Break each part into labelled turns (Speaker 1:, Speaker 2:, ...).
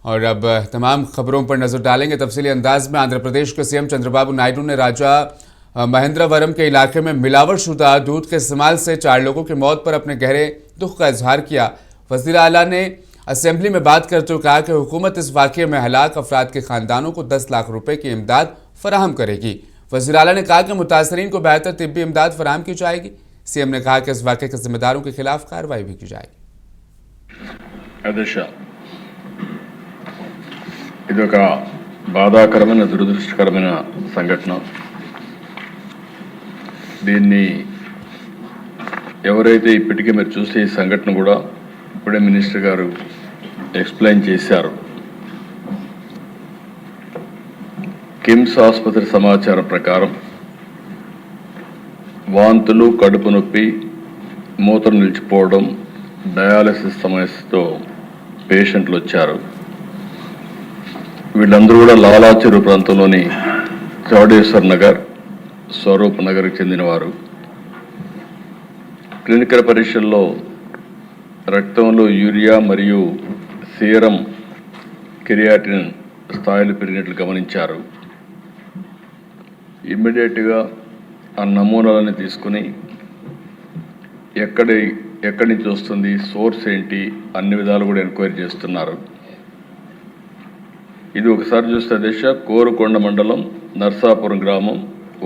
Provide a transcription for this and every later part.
Speaker 1: और अब तमाम खबरों पर नजर डालेंगे तफसीली अंदाज में। आंध्र प्रदेश के सीएम चंद्रबाबू नायडू ने राजा महेंद्रवरम के इलाके में मिलावटशुदा दूध के इस्तेमाल से 4 लोगों की मौत पर अपने गहरे दुख का इजहार किया। वजीर आला ने असेंबली में बात करते हुए कहा कि हुकूमत इस वाकये में हलाक अफराद के खानदानों को 10 लाख रुपए की इमदाद फराहम करेगी। वजीर आला ने कहा कि मुतासरीन को बेहतर तिब्बी इमदाद फराहम की जाएगी। सीएम ने कहा कि इस वाकये के जिम्मेदारों के खिलाफ कार्रवाई भी की जाएगी।
Speaker 2: ఇదొక బాధాకరమైన దురదృష్టకరమైన సంఘటన. దీన్ని ఎవరైతే ఇప్పటికే మీరు చూస్తే ఈ సంఘటన కూడా ఇప్పుడే మినిస్టర్ గారు ఎక్స్ప్లెయిన్ చేశారు. కిమ్స్ ఆసుపత్రి సమాచారం ప్రకారం వాంతులు, కడుపు నొప్పి, మూత్రం నిలిచిపోవడం, డయాలసిస్ సమస్యతో పేషెంట్లు వచ్చారు. వీళ్ళందరూ కూడా లాలా చెరువు ప్రాంతంలోని చౌడేశ్వర్ నగర్, స్వరూప్ నగర్కి చెందినవారు. క్లినికల్ పరీక్షల్లో రక్తంలో యూరియా మరియు సీరం క్రియాటిన్ స్థాయిలు పెరిగినట్లు గమనించారు. ఇమ్మీడియట్గా ఆ నమూనాలని తీసుకుని ఎక్కడి నుంచి వస్తుంది, సోర్స్ ఏంటి, అన్ని విధాలు కూడా ఎంక్వైరీ చేస్తున్నారు. ఇది ఒకసారి చూస్తే దిశ కోరుకొండ మండలం నర్సాపురం గ్రామం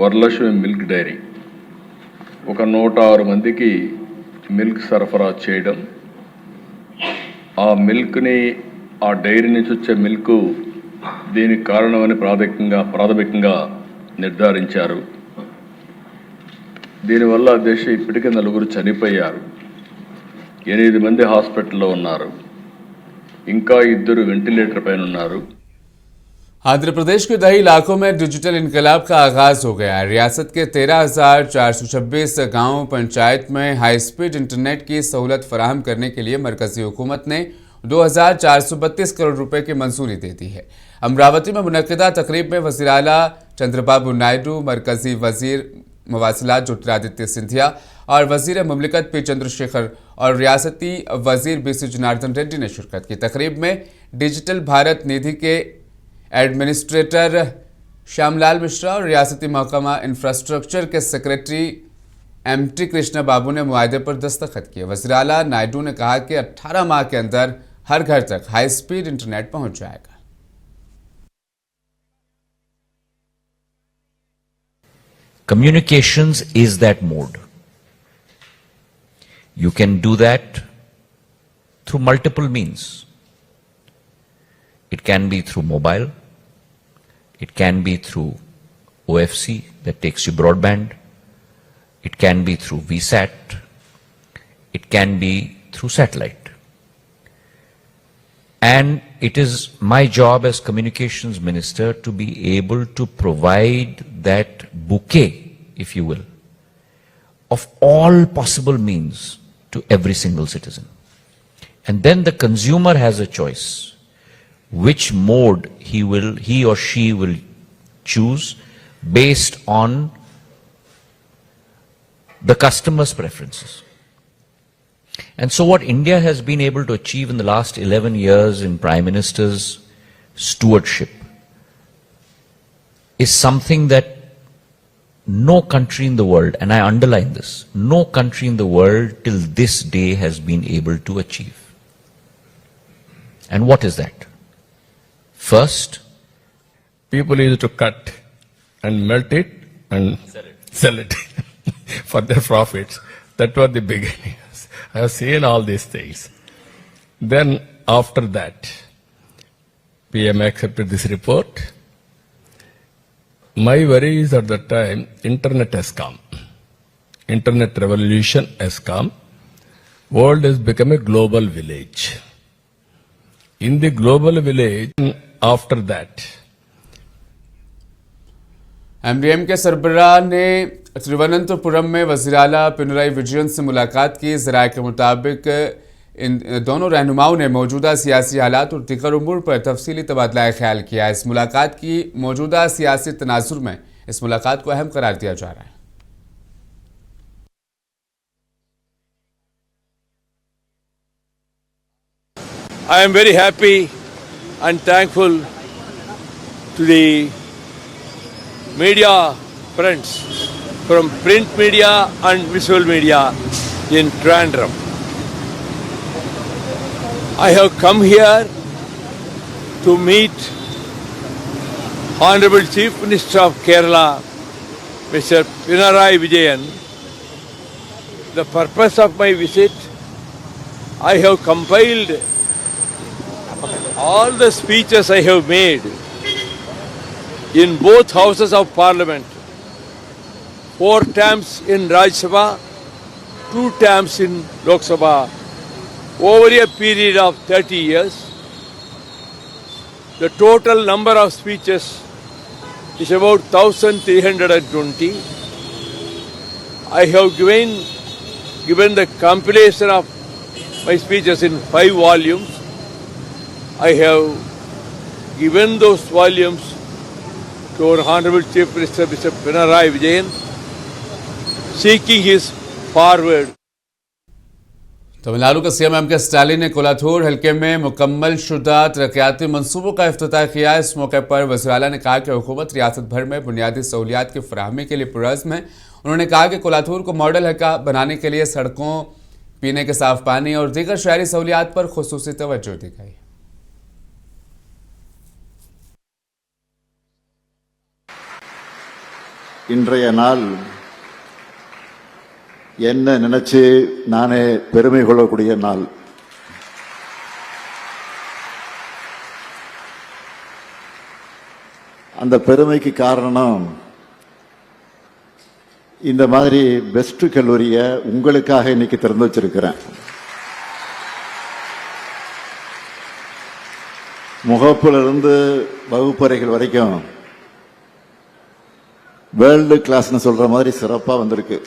Speaker 2: వరలక్ష్మి మిల్క్ డైరీ ఒక 106 మందికి మిల్క్ సరఫరా చేయడం, ఆ మిల్క్ని ఆ డైరీ నుంచి వచ్చే మిల్క్ దీనికి కారణమని ప్రాథమికంగా నిర్ధారించారు. దీనివల్ల దేశ ఇప్పటికే 4 చనిపోయారు, 8 మంది హాస్పిటల్లో ఉన్నారు, ఇంకా 2 వెంటిలేటర్ పైన ఉన్నారు.
Speaker 1: आंध्र प्रदेश के 10 इलाकों में डिजिटल इनकलाब का आगाज हो गया है। रियासत के 13,426 गांव पंचायत में हाई स्पीड इंटरनेट की सहूलत फराहम करने के लिए मरकजी हुकूमत ने 2,432 करोड़ रुपए की मंजूरी दे दी है। अमरावती में मुनक्किदा तकरीब में वज़ीर आला चंद्रबाबू नायडू, मरकजी वजीर मवासिलात ज्योतिरादित्य सिंधिया और वजीर मुमलिकत पी चंद्रशेखर और रियासती वजीर बीसी जनार्दन रेड्डी ने शिरकत की। तकरीब में डिजिटल भारत निधि के एडमिनिस्ट्रेटर श्यामलाल मिश्रा और रियासती महकमा इंफ्रास्ट्रक्चर के सेक्रेटरी एमटी कृष्णा बाबू ने मुआहदे पर दस्तखत किए। वज़ीर आला नायडू ने कहा कि 18 माह के अंदर हर घर तक हाई स्पीड इंटरनेट पहुंच जाएगा।
Speaker 3: Communications is that mode. You can do that through multiple means. It can be through mobile. It can be through OFC, that takes you broadband. It can be through VSAT. It can be through satellite. And it is my job as communications minister to be able to provide that bouquet, if you will, of all possible means to every single citizen. And then the consumer has a choice which mode he or she will choose based on the customer's preferences. And so what India has been able to achieve in the last 11 years in Prime Minister's stewardship is something that no country in the world, and I underline this, no country in the world till this day has been able to achieve. And what is that? First,
Speaker 2: people used to cut and melt it and sell it for their profits. That was the beginnings. I have seen all these things. Then after that, PM accepted this report. My worry is at that time, internet has come. Internet revolution has come. World has become a global village. In the global village, after that,
Speaker 1: MDM के सरबराह ने तिरुवनंतपुरम में वज़ीर आला पिनराई विजयन से मुलाकात की। ज़राए के मुताबिक इन दोनों रहनुमाओं ने मौजूदा सियासी हालात और दीगर उमूर पर तफसीली तबादला ख्याल किया। इस मुलाकात की मौजूदा सियासी तनाजुर में इस मुलाकात को अहम करार दिया जा रहा है।
Speaker 4: I am very happy and thankful to the media friends from print media and visual media in Trivandrum. I have come here to meet Honorable Chief Minister of Kerala, Mr. Pinarayi Vijayan. The purpose of my visit, I have compiled all the speeches I have made in both houses of parliament, 4 terms in Rajya Sabha, 2 terms in Lok Sabha, over a period of 30 years. The total number of speeches is about 1320. I have given the compilation of my speeches in 5 volumes. I have given those volumes to our Honorable Chief Minister, Mr. Pinarayi Vijayan, seeking his forward.
Speaker 1: Tamil Nadu के CM M के Stalin ने कोलाथूर हल्के में मुकम्मल शुदा तरक्याती मंसूबों का इफ्तिताह किया। इस मौके पर वज़ीर आला ने कहा कि हुकूमत रियासत भर में बुनियादी सहूलियात की फराहमी के लिए पुरअज़्म है। उन्होंने कहा कि कोलाथूर को मॉडल हल्का बनाने के लिए सड़कों, पीने के साफ पानी और दीगर शहरी सहूलियात पर खुसूसी तवज्जो दी गई।
Speaker 5: இன்றைய நாள் என்ன நினைச்சு நானே பெருமை கொள்ளக்கூடிய நாள். அந்த பெருமைக்கு காரணம் இந்த மாதிரி பெஸ்ட் கல்லூரியை உங்களுக்காக இன்னைக்கு திறந்து வச்சிருக்கிறேன். முகப்பிலிருந்து வகுப்பறைகள் வரைக்கும் வேர்ல்டு கிளாஸ்னு சொல்ற மாதிரி சிறப்பா வந்திருக்கு.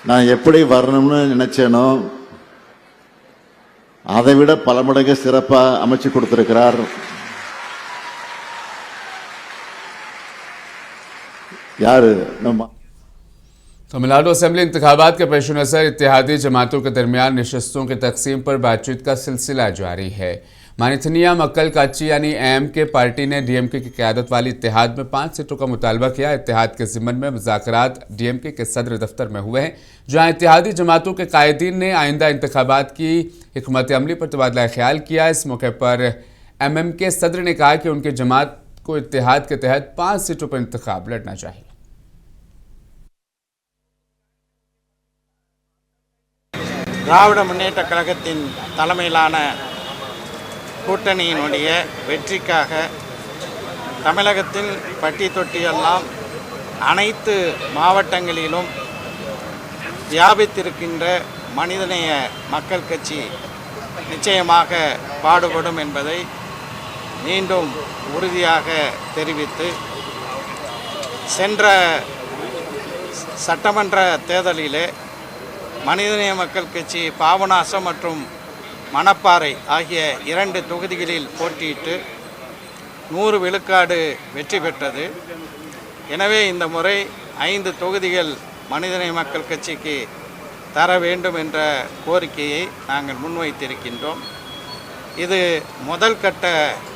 Speaker 5: நான் எப்படி வரணும்னு நினைச்சேனோ அதை விட பல மடங்கு சிறப்பா அமைச்சு கொடுத்திருக்கிறார் யாரு நம்ம
Speaker 1: तमिलनाडु असेंबली इंतखाबात के पेश नज़र इत्तेहादी जमातों के दरमियान नशस्तों की तकसीम पर बातचीत का सिलसिला जारी है। मानिथनिया मक्कल काची यानी एम के पार्टी ने डीएमके की क़यादत वाली इत्तेहाद में 5 सीटों का मुतालबा किया। इत्तेहाद के ज़िम्मन में मुज़ाकरात डीएमके के सदर दफ्तर में हुए हैं, जहाँ इत्तेहादी जमातों के कायदीन ने आइंदा इंतखाबात की हिकमत अमली पर तबादला ख्याल किया। इस मौके पर एमएम के सदर ने कहा कि उनकी जमात को इत्तेहाद के तहत 5 सीटों पर इंतखाब लड़ना चाहिए।
Speaker 6: திராவிட முன்னேற்றக் கழகத்தின் தலைமையிலான கூட்டணியினுடைய வெற்றிக்காக தமிழகத்தில் பட்டி தொட்டியெல்லாம் அனைத்து மாவட்டங்களிலும் வியாபித்திருக்கின்ற மனிதநேய மக்கள் கட்சி நிச்சயமாக பாடுபடும் என்பதை மீண்டும் உறுதியாக தெரிவித்து, சென்ற சட்டமன்ற தேர்தலிலே மனிதநேய மக்கள் கட்சி பாபநாசம் மற்றும் மணப்பாறை ஆகிய 2 தொகுதிகளில் போட்டியிட்டு 100 விழுக்காடு வெற்றி பெற்றது. எனவே இந்த முறை 5 தொகுதிகள் மனிதநேய மக்கள் கட்சிக்கு தர வேண்டும் என்ற கோரிக்கையை நாங்கள் முன்வைத்திருக்கின்றோம். இது முதல் கட்ட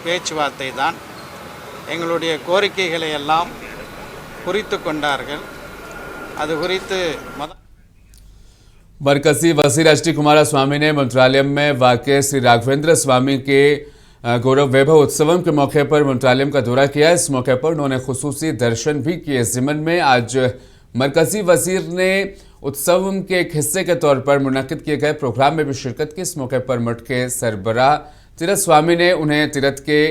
Speaker 6: பேச்சுவார்த்தை தான். எங்களுடைய கோரிக்கைகளை எல்லாம் குறித்து கொண்டார்கள். அது குறித்து
Speaker 1: मरकजी वजीर एच डी कुमारस्वामी ने मंत्रालय में वाक़ श्री राघवेंद्र स्वामी के गौरव वैभव उत्सवम के मौके पर मंत्रालय का दौरा किया। इस मौके पर उन्होंने खुसूसी दर्शन भी किए। ज़िमन में आज मरकजी वजीर ने उत्सवम के एक हिस्से के तौर पर मुनक़िद किए गए प्रोग्राम में भी शिरकत की। इस मौके पर मठ के सरबराह तीरथ स्वामी ने उन्हें तीरथ के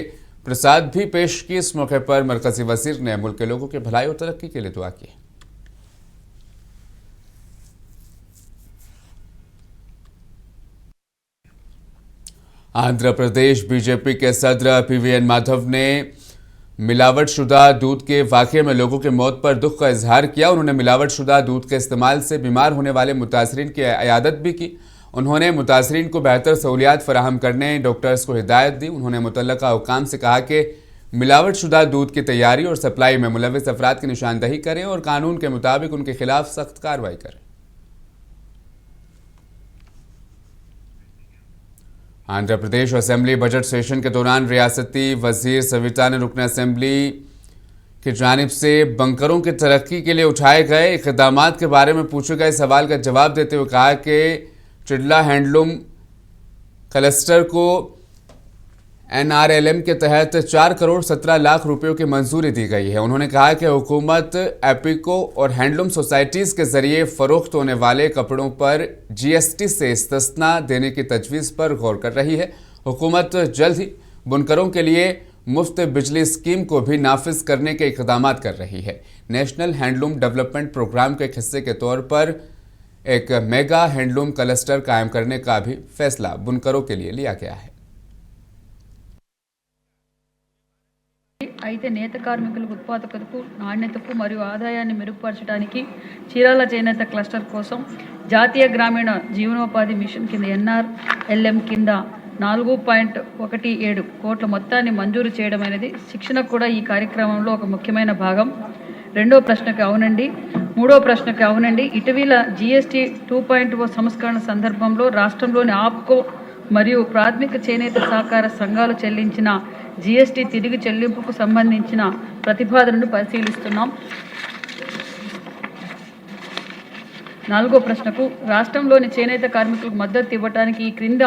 Speaker 1: प्रसाद भी पेश की। इस मौके पर मरकजी वजीर ने मुल्क के लोगों की भलाई और तरक्की के लिए दुआ की। आंध्र प्रदेश बीजेपी के सदर पीवीएन माधव ने मिलावटशुदा दूध के वाक़े में लोगों की मौत पर दुख का इजहार किया। उन्होंने मिलावटशुदा दूध के इस्तेमाल से बीमार होने वाले मुतासरीन की इयादत भी की। उन्होंने मुतासरीन को बेहतर सहूलियात फराहम करने डॉक्टर्स को हिदायत दी। उन्होंने मुतल्लका हुकाम से कहा कि मिलावटशुदा दूध की तैयारी और सप्लाई में मुलव्विस अफराद की निशानदही करें और कानून के मुताबिक उनके खिलाफ सख्त कार्रवाई करें। Andhra Pradesh assembly budget session के दौरान रियासती वजीर सविता ने रुकन असेंबली की जानिब से बंकरों की तरक्की के लिए उठाए गए इक़दाम के बारे में पूछे गए सवाल का जवाब देते हुए कहा कि चिडला हैंडलूम क्लस्टर को NRLM के तहत 4 करोड़ 17 लाख रुपयों की मंजूरी दी गई है। उन्होंने कहा कि हुकूमत एपिको और हैंडलूम सोसाइटीज़ के जरिए फ़रोख्त होने वाले कपड़ों पर GST से इस्तिस्ना देने की तजवीज़ पर गौर कर रही है। हुकूमत जल्द ही बुनकरों के लिए मुफ्त बिजली स्कीम को भी नाफिज करने के इक़दाम कर रही है। नेशनल हैंडलूम डेवलपमेंट प्रोग्राम के हिस्से के तौर पर एक मेगा हैंडलूम क्लस्टर कायम करने का भी फैसला बुनकरों के लिए लिया गया है।
Speaker 7: అయితే నేత కార్మికులకు ఉత్పాదకతకు నాణ్యతకు మరియు ఆదాయాన్ని మెరుగుపరచడానికి చీరాల చేనేత క్లస్టర్ కోసం జాతీయ గ్రామీణ జీవనోపాధి మిషన్ కింద NRLM కింద 4.17 కోట్ల మొత్తాన్ని మంజూరు చేయడం అనేది శిక్షణ కూడా ఈ కార్యక్రమంలో ఒక ముఖ్యమైన భాగం. రెండో ప్రశ్నకు అవునండి. మూడో ప్రశ్నకు అవునండి. ఇటీవల GST 2.0 సంస్కరణ సందర్భంలో రాష్ట్రంలోని ఆప్కో మరియు ప్రాథమిక చేనేత సహకార సంఘాలు చెల్లించిన GST తిరిగి చెల్లింపుకు సంబంధించిన ప్రతిపాదనను పరిశీలిస్తున్నాం. నాలుగో ప్రశ్నకు రాష్ట్రంలోని చేనేత కార్మికులకు మద్దతు ఇవ్వడానికి ఈ క్రింద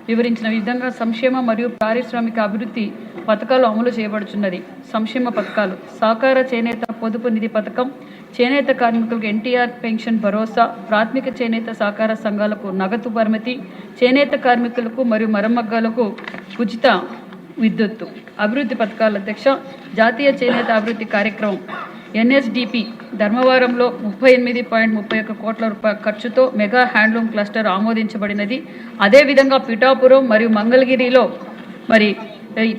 Speaker 7: వివరించిన విధంగా సంక్షేమ మరియు పారిశ్రామిక అభివృద్ధి పథకాలు అమలు చేయబడుచున్నది. సంక్షేమ పథకాలు: సహకార చేనేత పొదుపు నిధి పథకం, చేనేత కార్మికులకు NTR పెన్షన్ భరోసా, ప్రాథమిక చేనేత సహకార సంఘాలకు నగదు పరిమితి, చేనేత కార్మికులకు మరియు మరమగ్గాలకు ఉచిత విద్యుత్తు. అభివృద్ధి పథకాల అధ్యక్ష, జాతీయ చేనేత అభివృద్ధి కార్యక్రమం NSDP ధర్మవరంలో 38.31 కోట్ల రూపాయల ఖర్చుతో మెగా హ్యాండ్లూమ్ క్లస్టర్ ఆమోదించబడినది. అదేవిధంగా పిఠాపురం మరియు మంగళగిరిలో మరి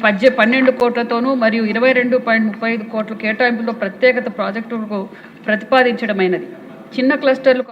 Speaker 7: 12 కోట్లతోనూ మరియు 22.35 కోట్ల కేటాయింపులో ప్రత్యేకత ప్రాజెక్టులకు ప్రతిపాదించడమైనది. చిన్న క్లస్టర్లు